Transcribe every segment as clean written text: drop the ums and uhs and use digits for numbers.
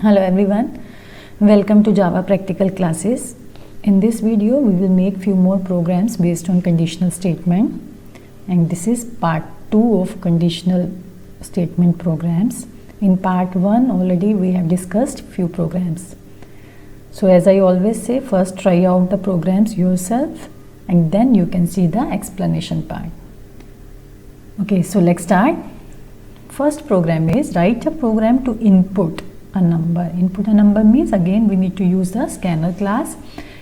Hello everyone, welcome to Java practical classes. In this video we will make few more programs based on conditional statement, and this is part 2 of conditional statement programs. In part 1 already we have discussed few programs. So as I always say, first try out the programs yourself and then you can see the explanation part. Okay, so let's start. First program is write a program to input a number. Input a number means again we need to use the scanner class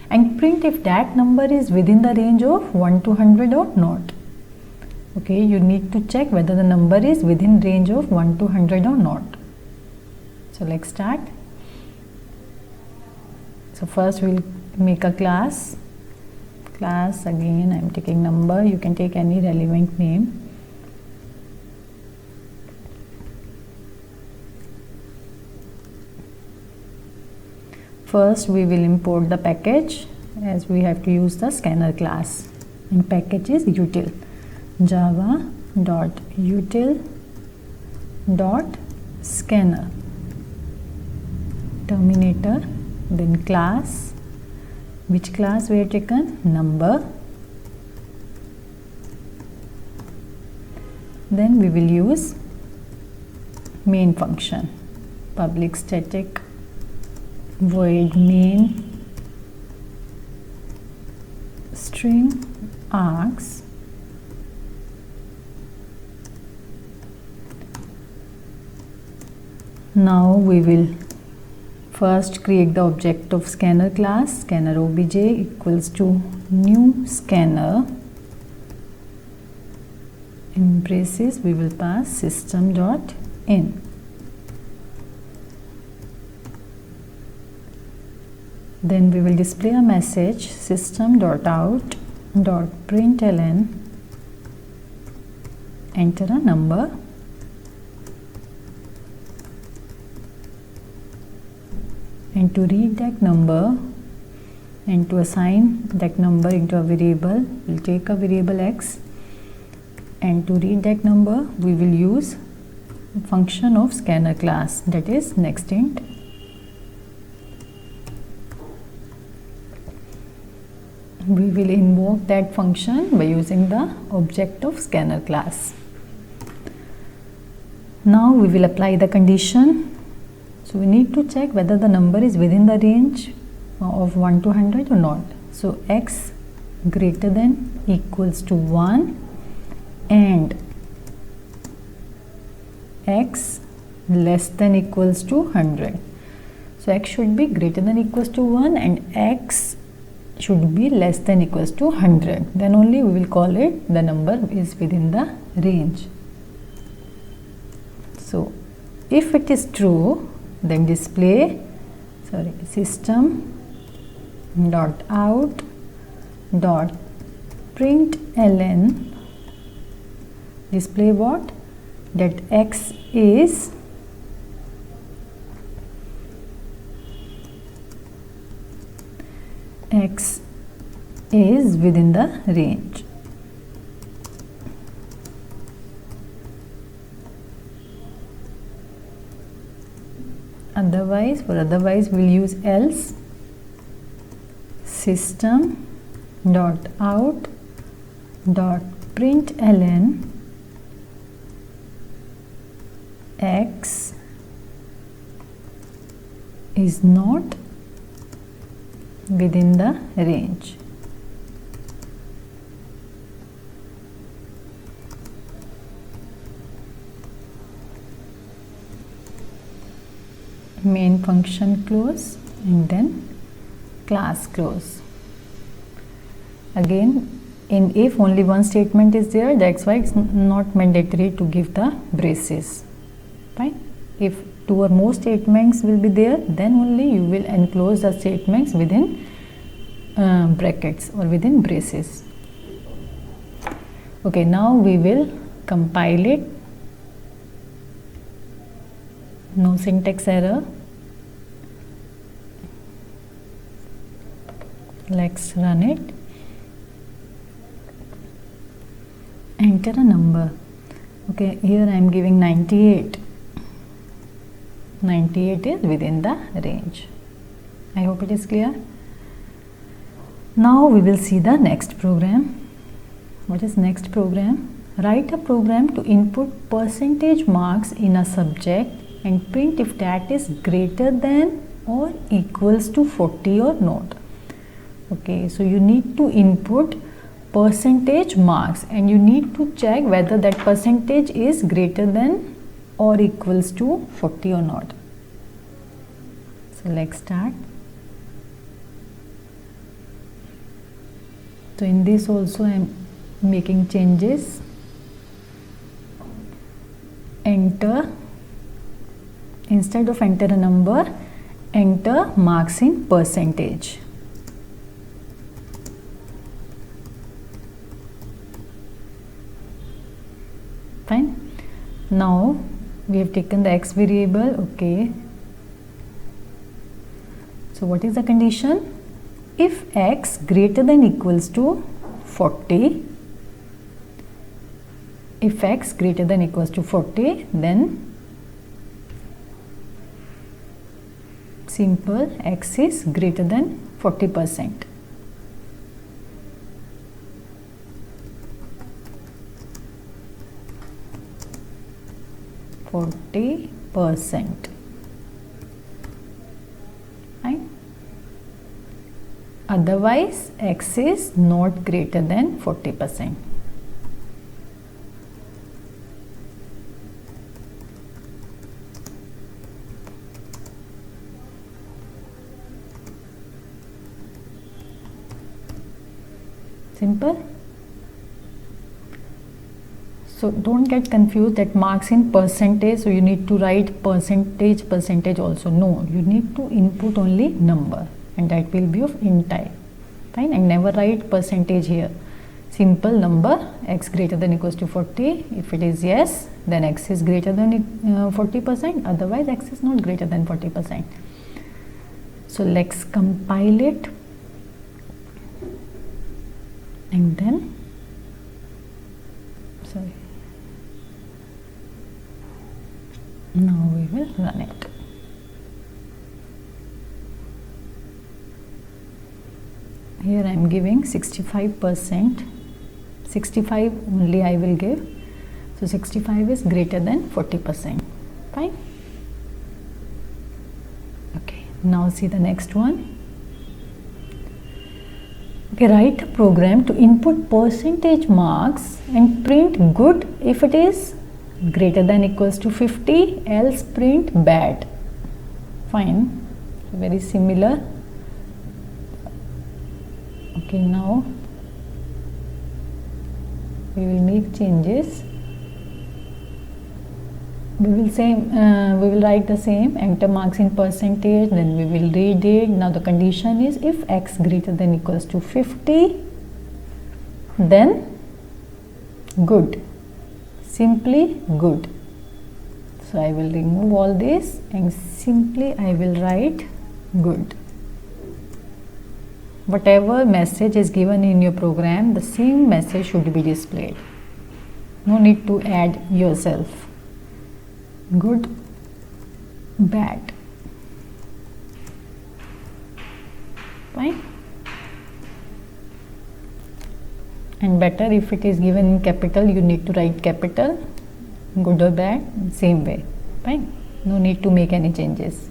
and print if that number is within the range of 1 to 100 or not. Okay, you need to check whether the number is within range of 1 to 100 or not. So let's start. So first we'll make a class. Again I'm taking number, you can take any relevant name. First we will import the package, as we have to use the scanner class, and package is util, java.util.scanner, terminator, then class. Which class we have taken? Number. Then we will use main function, public static void main string args now we will first create the object of scanner class. Scanner obj equals to new scanner, in braces we will pass system.in. Then we will display a message system.out.println, enter a number, and to read that number and to assign that number into a variable, we'll take a variable x, and to read that number we will use a function of scanner class, that is nextInt. We will invoke that function by using the object of scanner class. Now we will apply the condition. So we need to check whether the number is within the range of 1 to 100 or not. So x greater than equals to 1 and x less than equals to 100. So x should be greater than equals to 1 and x should be less than equals to 100. Then only we will call it the number is within the range. So if it is true, then display system.out.println, display what? That x is within the range. Otherwise we'll use else, system.out.println x is not within the range. Main function close and then class close. Again, in if only one statement is there, that's why it's not mandatory to give the braces. Fine. If 2 or more statements will be there, then only you will enclose the statements within brackets or within braces. Okay, now we will compile it. No syntax error. Let's run it. enter a number. Okay, here I am giving 98. 98 is within the range. I hope it is clear. Now we will see the next program. What is next program? Write a program to input percentage marks in a subject and print if that is greater than or equals to 40 or not. Okay, so you need to input percentage marks and you need to check whether that percentage is greater than or equals to 40 or not. So let's start. So in this also I am making changes. Enter, instead of enter a number, enter marks in percentage. Fine. Now we have taken the x variable. Okay. So what is the condition? If x greater than equals to 40, if x greater than equals to 40, then simple, x is greater than 40%. Fine. Otherwise, x is not greater than 40%. Simple. So don't get confused that marks in percentage, so you need to write percentage also. No, you need to input only number and that will be of int type. Fine, and never write percentage here. Simple number, x greater than equals to 40. If it is yes, then x is greater than 40%, otherwise x is not greater than 40%. So let's compile it and then now we will run it. Here I am giving 65%, 65 only I will give. So 65 is greater than 40%. Fine. Okay, now see the next one. Okay, write a program to input percentage marks and print good if it is greater than equals to 50, else print bad. Fine, very similar. Okay, now we will make changes. We will write the same, enter marks in percentage, then we will read it. Now the condition is if x greater than equals to 50, then good, simply good. So I will remove all this and simply I will write good. Whatever message is given in your program, the same message should be displayed. No need to add yourself. Good, bad. Fine. And better if it is given in capital, you need to write capital. Good or bad, same way. Fine. No need to make any changes.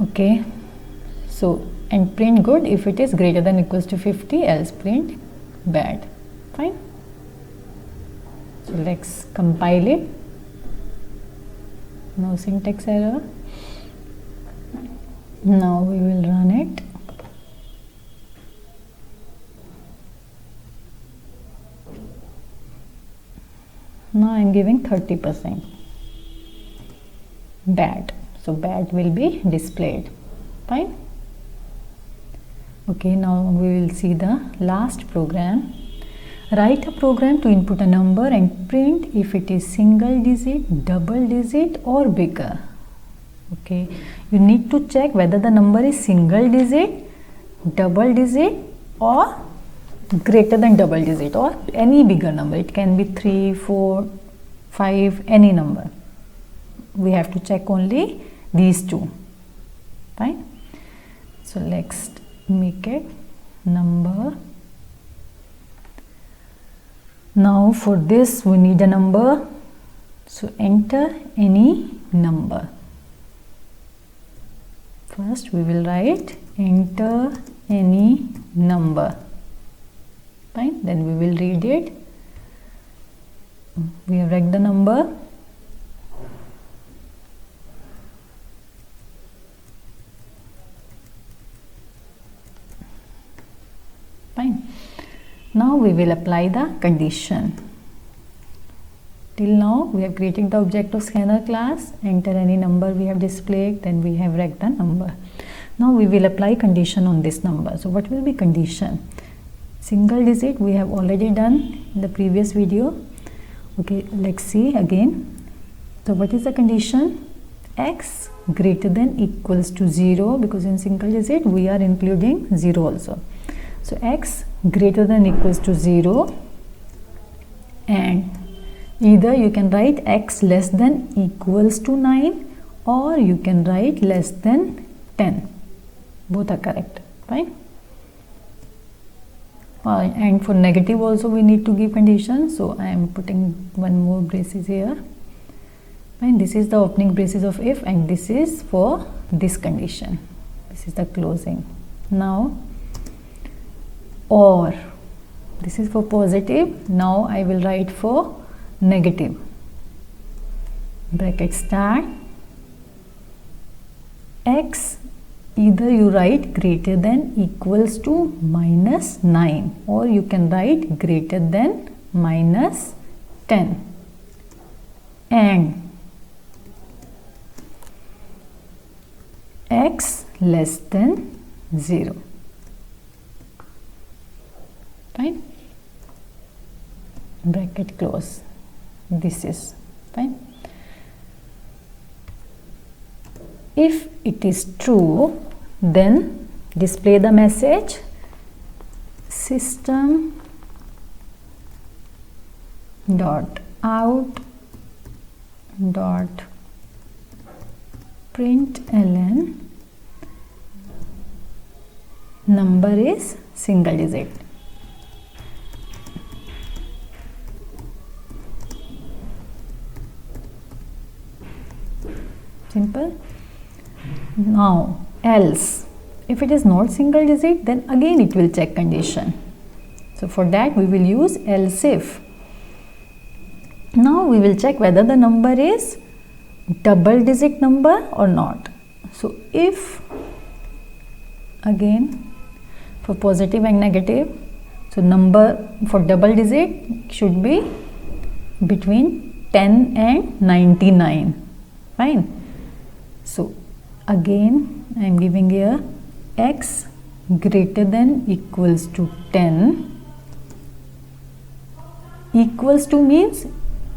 Okay. So, and print good if it is greater than equals to 50, else print bad. Fine. So let's compile it. No syntax error. Now we will run it. Now I am giving 30%. Bad. So bad will be displayed. Fine. Okay, now we will see the last program. Write a program to input a number and print if it is single digit, double digit or bigger. Okay, you need to check whether the number is single digit, double digit or greater than double digit or any bigger number. It can be 3, 4, 5, any number. we have to check only these two. Fine. So let's make it number. Now for this we need a number. So enter any number. First we will write enter any number. Fine. Then we will read it. We have read the number. Fine. Now we will apply the condition. Till now we have created the object of scanner class, enter any number we have displayed, then we have read the number. Now we will apply condition on this number. So what will be condition? Single digit we have already done in the previous video. Okay, let's see again. So what is the condition? X greater than equals to 0, because in single digit we are including 0 also. So x greater than equals to 0, and either you can write x less than equals to 9 or you can write less than 10. Both are correct. Fine. And for negative also we need to give condition. So I am putting one more braces here. Fine. This is the opening braces of if, and this is for this condition. This is the closing. Now or, this is for positive. Now I will write for negative. Bracket start. X, either you write greater than equals to minus 9 or you can write greater than minus 10, and x less than 0. Fine. Bracket close. This is fine. If it is true, then display the message system dot out dot println number is single digit. Simple. Now else, if it is not single digit, then again it will check condition. So for that we will use else if. Now we will check whether the number is double digit number or not. So if, again for positive and negative, so number for double digit should be between 10 and 99. Fine. So again I am giving here x greater than equals to 10. Equals to means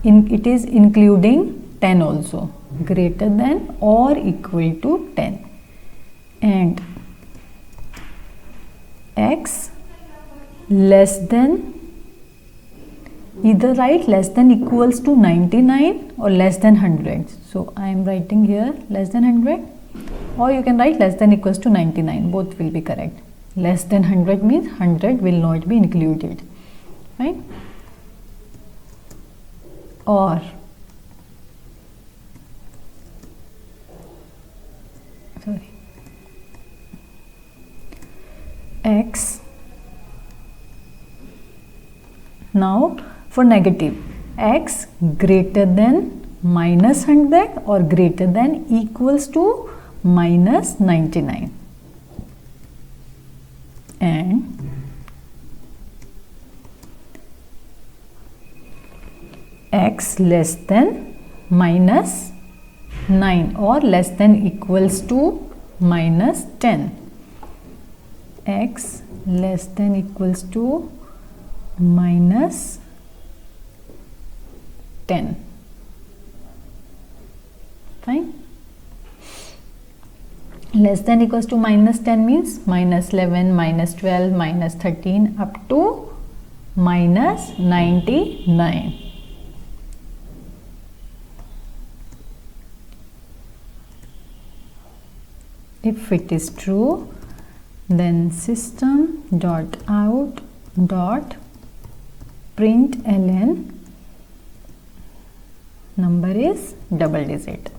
it is including 10 also. Greater than or equal to 10, and x less than, either write less than equals to 99 or less than 100. So I am writing here less than 100, or you can write less than equals to 99. Both will be correct. Less than 100 means 100 will not be included. Right? Or x. Now for negative, x greater than minus 100 or greater than equals to minus 99, and x less than minus 9 or less than equals to minus 10. X less than equals to minus 10. Fine. Less than equals to minus 10 means minus 11, minus 12, minus 13 up to minus 99. If it is true, then system dot out dot println number is double digit.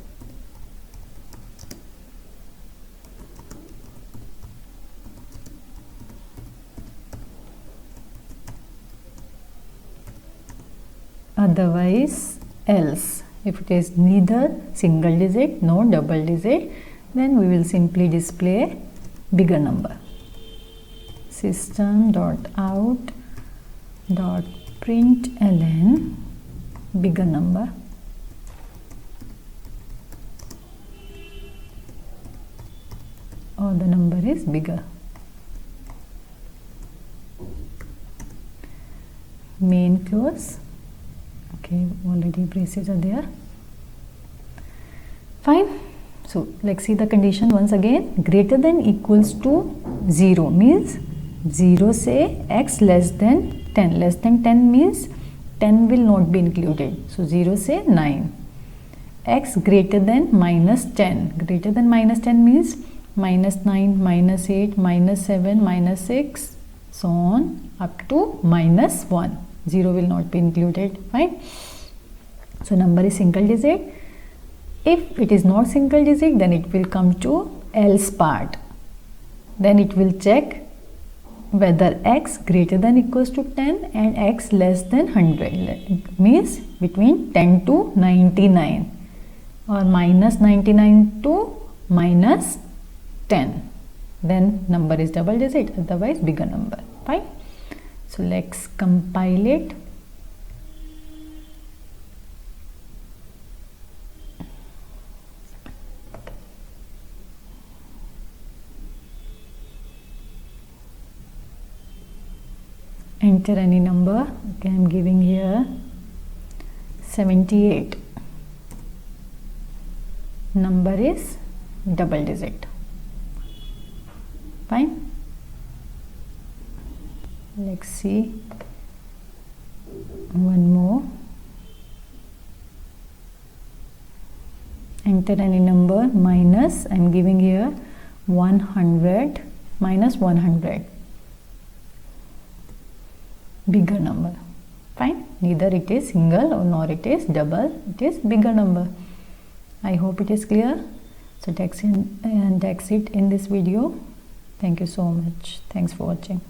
Otherwise else, if it is neither single digit nor double digit, then we will simply display bigger number. System dot out dot println bigger number. Or the number is bigger. Main close. Okay, already braces are there. Fine. So let's see the condition once again. Greater than equals to 0 means 0 say x less than 10. Less than 10 means 10 will not be included. So 0 say 9. X greater than minus 10. Greater than minus 10 means minus 9, minus 8, minus 7, minus 6, so on up to minus 1. 0 will not be included. Fine. So number is single digit. If it is not single digit, then it will come to else part. Then it will check whether x greater than equals to 10 and x less than 100. It means between 10 to 99 or minus 99 to minus 10. Then number is double digit, otherwise bigger number. Fine. So let's compile it. Enter any number. Okay, I am giving here 78. Number is double digit. Fine. Let's see one more. Enter any number minus, I am giving here 100 minus 100. Bigger number. Fine. Neither it is single or nor it is double. It is bigger number. I hope it is clear. So that's it in this video. Thank you so much. Thanks for watching.